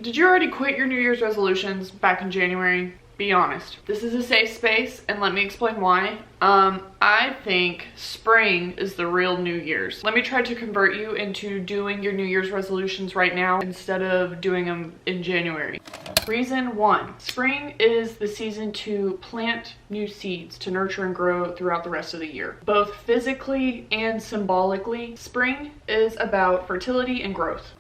Did you already quit your New Year's resolutions back in January? Be honest. This is a safe space, and let me explain why. I think spring is the real New Year's. Let me try to convert you into doing your New Year's resolutions right now instead of doing them in January. Reason 1, spring is the season to plant new seeds to nurture and grow throughout the rest of the year. Both physically and symbolically, spring is about fertility and growth.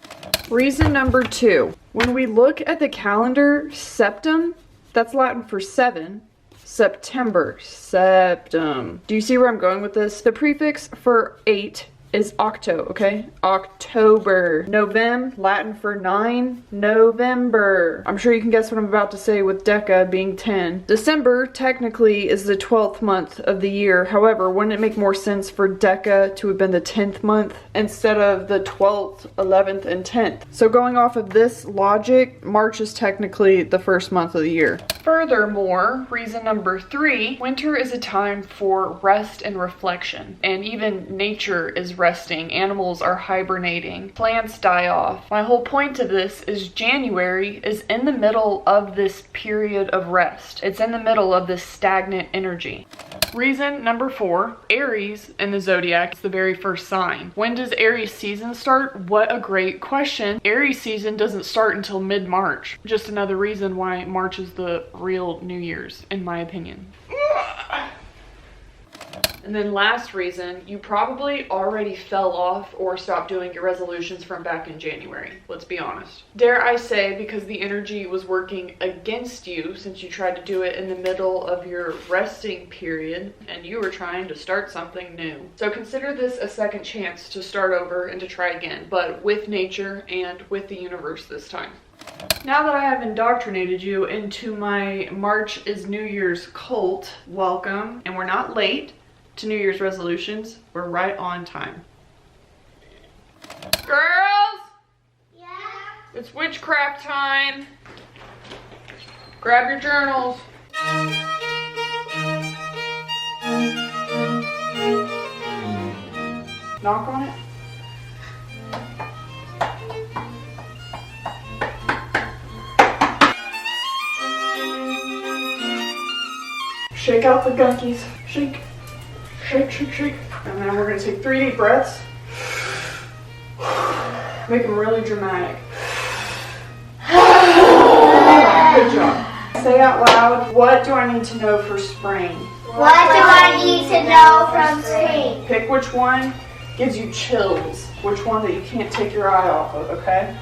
Reason number 2, when we look at the calendar, septum, that's Latin for 7. September, septum. Do you see where I'm going with this? The prefix for 8 is octo, okay? October. Novem, Latin for 9, November. I'm sure you can guess what I'm about to say with Deca being 10. December technically is the 12th month of the year. However, wouldn't it make more sense for Deca to have been the 10th month instead of the 12th, 11th, and 10th? So going off of this logic, March is technically the first month of the year. Furthermore, reason number 3, winter is a time for rest and reflection, and even nature is resting. Animals are hibernating. Plants die off. My whole point of this is January is in the middle of this period of rest. It's in the middle of this stagnant energy. Reason number 4, Aries in the zodiac is the very first sign. When does Aries season start? What a great question. Aries season doesn't start until mid-March. Just another reason why March is the real New Year's, in my opinion. And then last reason, you probably already fell off or stopped doing your resolutions from back in January. Let's be honest. Dare I say, because the energy was working against you since you tried to do it in the middle of your resting period and you were trying to start something new. So consider this a second chance to start over and to try again, but with nature and with the universe this time. Now that I have indoctrinated you into my March is New Year's cult, welcome. And we're not late to New Year's resolutions. We're right on time. Girls! Yeah? It's witchcraft time. Grab your journals. Knock on it. Shake out the gunkies. Shake. Shake, shake, shake. And then we're going to take 3 deep breaths. Make them really dramatic. Good job. Say out loud, what do I need to know for spring? What do I need to know from spring? Pick which one gives you chills. Which one that you can't take your eye off of, okay?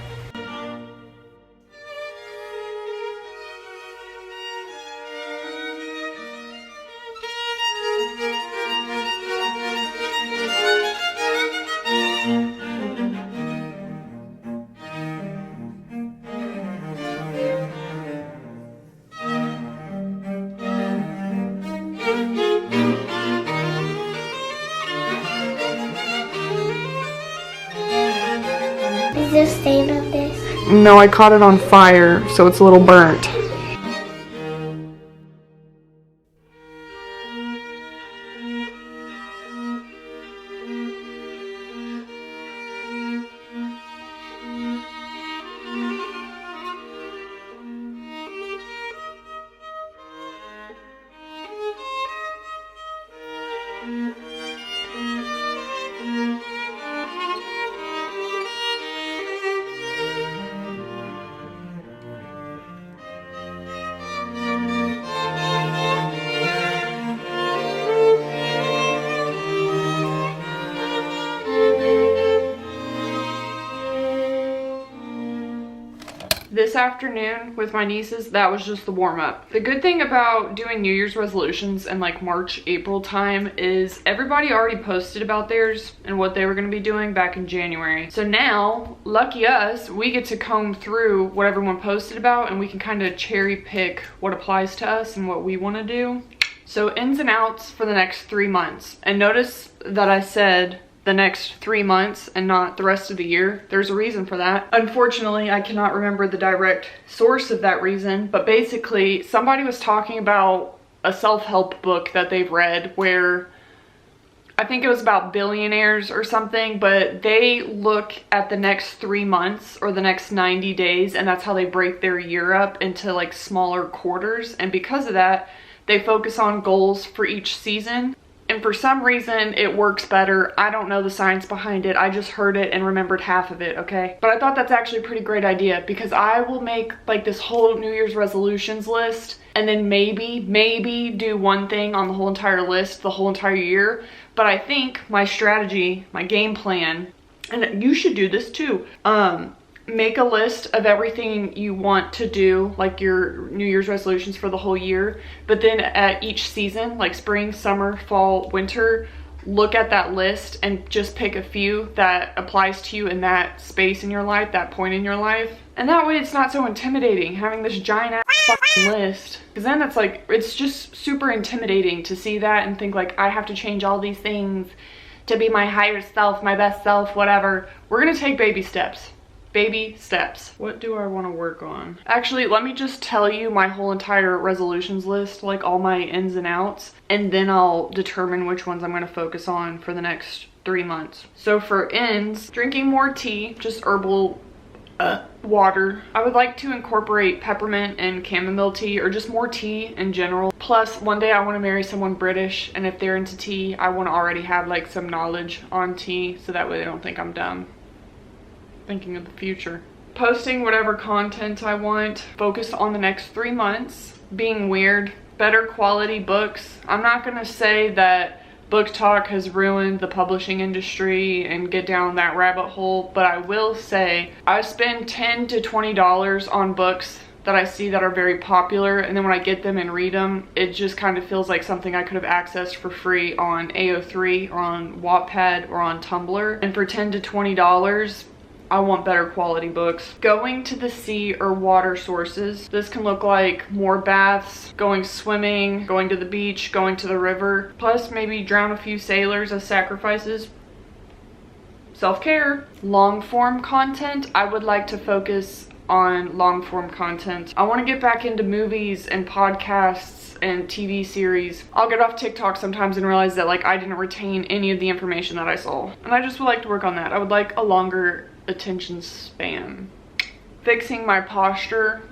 Is there a stain on this? No, I caught it on fire, so it's a little burnt. This afternoon with my nieces, that was just the warm-up. The good thing about doing New Year's resolutions in like March, April time is everybody already posted about theirs and what they were going to be doing back in January. So now, lucky us, we get to comb through what everyone posted about and we can kind of cherry pick what applies to us and what we want to do. So ins and outs for the next 3 months. And notice that I said the next 3 months and not the rest of the year. There's a reason for that. Unfortunately, I cannot remember the direct source of that reason, but basically somebody was talking about a self-help book that they've read where I think it was about billionaires or something, but they look at the next 3 months or the next 90 days, and that's how they break their year up into like smaller quarters. And because of that, they focus on goals for each season. And for some reason, it works better. I don't know the science behind it. I just heard it and remembered half of it, okay? But I thought that's actually a pretty great idea, because I will make like this whole New Year's resolutions list and then maybe do one thing on the whole entire list the whole entire year. But I think my strategy, my game plan, and you should do this too, make a list of everything you want to do, like your New Year's resolutions for the whole year. But then at each season, like spring, summer, fall, winter, look at that list and just pick a few that applies to you in that space in your life, that point in your life. And that way it's not so intimidating having this giant ass fucking list. Because then it's like, it's just super intimidating to see that and think like, I have to change all these things to be my higher self, my best self, whatever. We're gonna take baby steps. Baby steps. What do I want to work on? Actually, let me just tell you my whole entire resolutions list, like all my ins and outs, and then I'll determine which ones I'm going to focus on for the next 3 months. So for ins, drinking more tea, just herbal water. I would like to incorporate peppermint and chamomile tea, or just more tea in general. Plus, one day I want to marry someone British, and if they're into tea, I want to already have like some knowledge on tea, so that way they don't think I'm dumb. Thinking of the future. Posting whatever content I want, focused on the next 3 months, being weird, better quality books. I'm not gonna say that book talk has ruined the publishing industry and get down that rabbit hole, but I will say I spend $10 to $20 on books that I see that are very popular, and then when I get them and read them, it just kind of feels like something I could have accessed for free on AO3 or on Wattpad or on Tumblr. And for $10 to $20, I want better quality books. Going to the sea or water sources. This can look like more baths, going swimming, going to the beach, going to the river. Plus maybe drown a few sailors as sacrifices. Self-care. Long form content. I would like to focus on long form content. I want to get back into movies and podcasts and TV series. I'll get off TikTok sometimes and realize that like I didn't retain any of the information that I saw. And I just would like to work on that. I would like a longer attention span. Fixing my posture.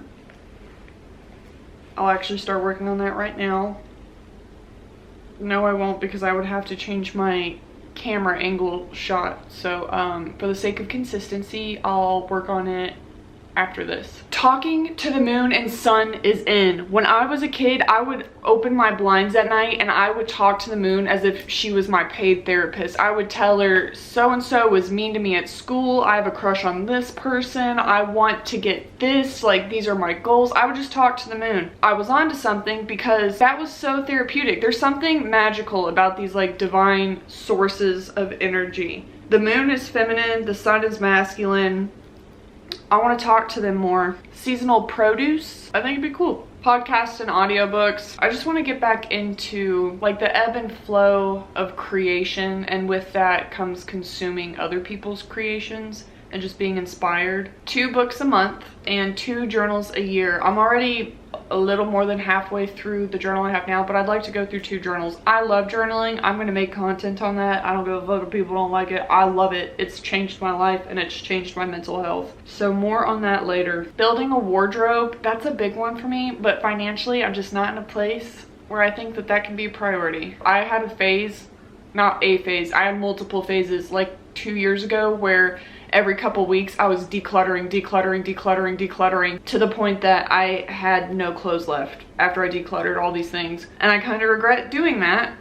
I'll actually start working on that right now. No, I won't, because I would have to change my camera angle shot. So for the sake of consistency, I'll work on it after this. Talking to the moon and sun is in. When I was a kid, I would open my blinds at night and I would talk to the moon as if she was my paid therapist. I would tell her, so-and-so was mean to me at school. I have a crush on this person. I want to get this. Like, these are my goals. I would just talk to the moon. I was onto something because that was so therapeutic. There's something magical about these like divine sources of energy. The moon is feminine. The sun is masculine. I want to talk to them more. Seasonal produce, I think it'd be cool. Podcasts and audiobooks. I just want to get back into like the ebb and flow of creation, and with that comes consuming other people's creations and just being inspired. 2 books a month and 2 journals a year. I'm already a little more than halfway through the journal I have now, but I'd like to go through 2 journals. I love journaling. I'm gonna make content on that. I don't give a fuck if people don't like it. I love it. It's changed my life and it's changed my mental health. So more on that later. Building a wardrobe, that's a big one for me, but financially I'm just not in a place where I think that that can be a priority. I had a phase, not a phase, I had multiple phases like 2 years ago where every couple weeks I was decluttering to the point that I had no clothes left after I decluttered all these things. And I kind of regret doing that,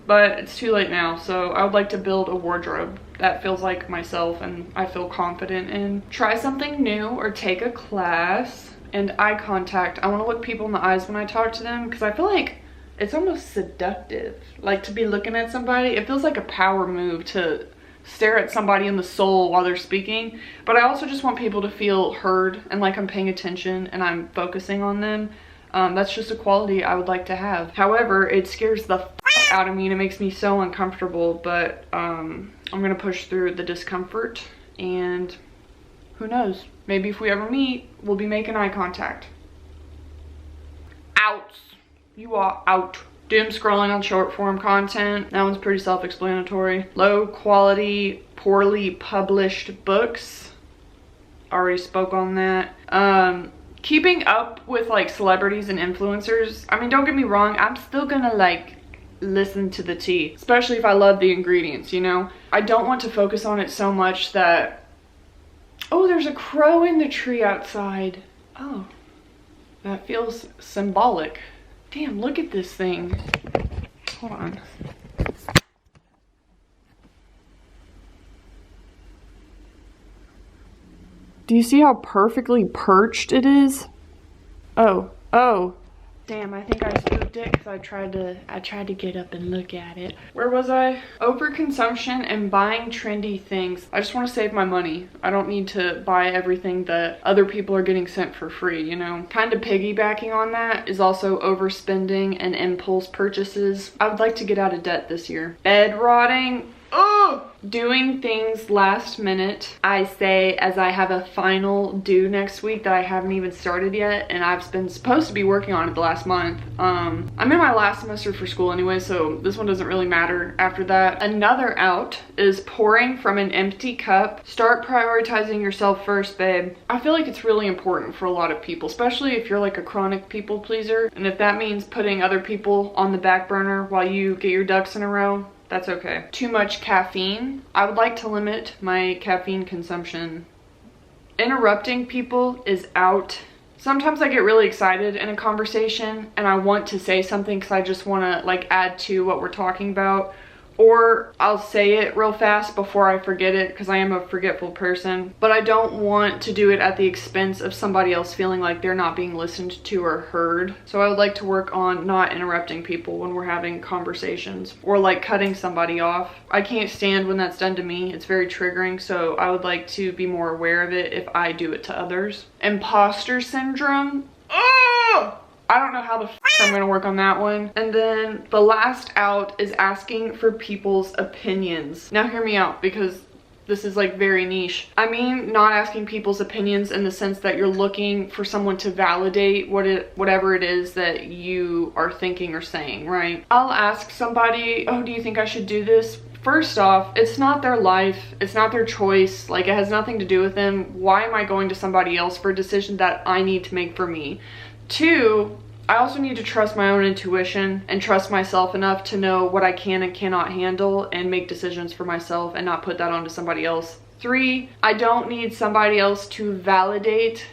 but it's too late now. So I would like to build a wardrobe that feels like myself and I feel confident in. Try something new or take a class. And eye contact. I want to look people in the eyes when I talk to them, because I feel like it's almost seductive. Like, to be looking at somebody, it feels like a power move to stare at somebody in the soul while they're speaking. But I also just want people to feel heard and like I'm paying attention and I'm focusing on them. That's just a quality I would like to have. However, it scares the fuck out of me and it makes me so uncomfortable, but I'm gonna push through the discomfort, and who knows, maybe if we ever meet, we'll be making eye contact. Out. You are out. Doom scrolling on short form content. That one's pretty self-explanatory. Low quality, poorly published books. Already spoke on that. Keeping up with like celebrities and influencers. I mean, don't get me wrong, I'm still gonna like listen to the tea, especially if I love the ingredients, you know? I don't want to focus on it so much that, oh, there's a crow in the tree outside. Oh, that feels symbolic. Damn, look at this thing. Hold on. Do you see how perfectly perched it is? Oh. Damn, I think I spooked it because I tried to get up and look at it. Where was I? Overconsumption and buying trendy things. I just want to save my money. I don't need to buy everything that other people are getting sent for free, you know? Kind of piggybacking on that is also overspending and impulse purchases. I would like to get out of debt this year. Bed rotting. Oh! Doing things last minute. I say as I have a final due next week that I haven't even started yet, and I've been supposed to be working on it the last month. I'm in my last semester for school anyway, so this one doesn't really matter after that. Another out is pouring from an empty cup. Start prioritizing yourself first, babe. I feel like it's really important for a lot of people, especially if you're like a chronic people pleaser, and if that means putting other people on the back burner while you get your ducks in a row, that's okay. Too much caffeine. I would like to limit my caffeine consumption. Interrupting people is out. Sometimes I get really excited in a conversation and I want to say something because I just want to like add to what we're talking about. Or I'll say it real fast before I forget it because I am a forgetful person. But I don't want to do it at the expense of somebody else feeling like they're not being listened to or heard. So I would like to work on not interrupting people when we're having conversations or like cutting somebody off. I can't stand when that's done to me. It's very triggering. So I would like to be more aware of it if I do it to others. Imposter syndrome. Oh! I don't know how the f I'm gonna work on that one. And then the last out is asking for people's opinions. Now hear me out because this is like very niche. I mean, not asking people's opinions in the sense that you're looking for someone to validate whatever it is that you are thinking or saying, right? I'll ask somebody, oh, do you think I should do this? First off, it's not their life, it's not their choice, like it has nothing to do with them. Why am I going to somebody else for a decision that I need to make for me? Two, I also need to trust my own intuition and trust myself enough to know what I can and cannot handle and make decisions for myself and not put that onto somebody else. Three, I don't need somebody else to validate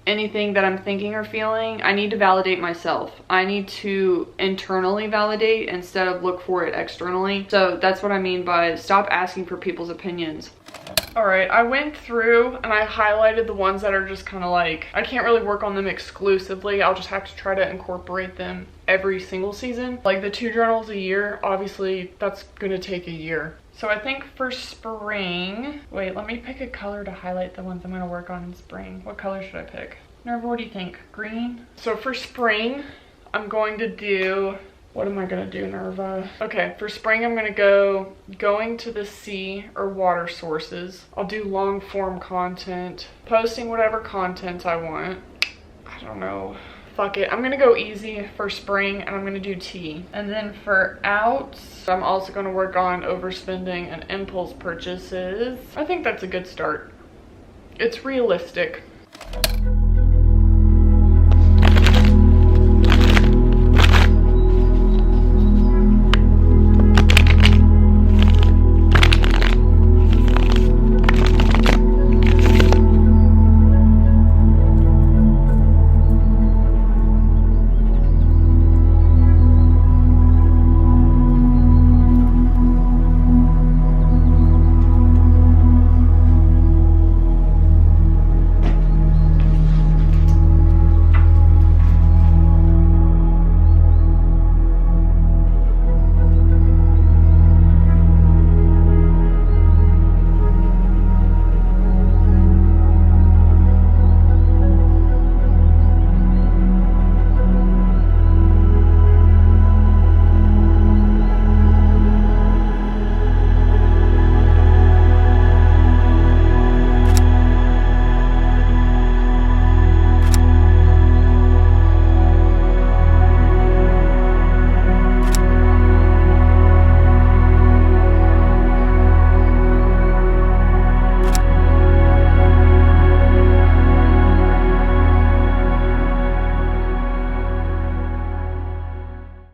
anything that I'm thinking or feeling. I need to validate myself. I need to internally validate instead of look for it externally. So that's what I mean by stop asking for people's opinions. All right, I went through and I highlighted the ones that are just kind of like, I can't really work on them exclusively. I'll just have to try to incorporate them every single season. Like the 2 journals a year, obviously that's gonna take a year. So I think for spring, wait, let me pick a color to highlight the ones I'm gonna work on in spring. What color should I pick? Nerva, what do you think? Green? So for spring, I'm going to do, what am I gonna do, Nerva? Okay, for spring I'm gonna going to the sea or water sources. I'll do long form content, posting whatever content I want. I don't know. Fuck it. I'm gonna go easy for spring and I'm gonna do tea. And then for outs, I'm also gonna work on overspending and impulse purchases. I think that's a good start. It's realistic.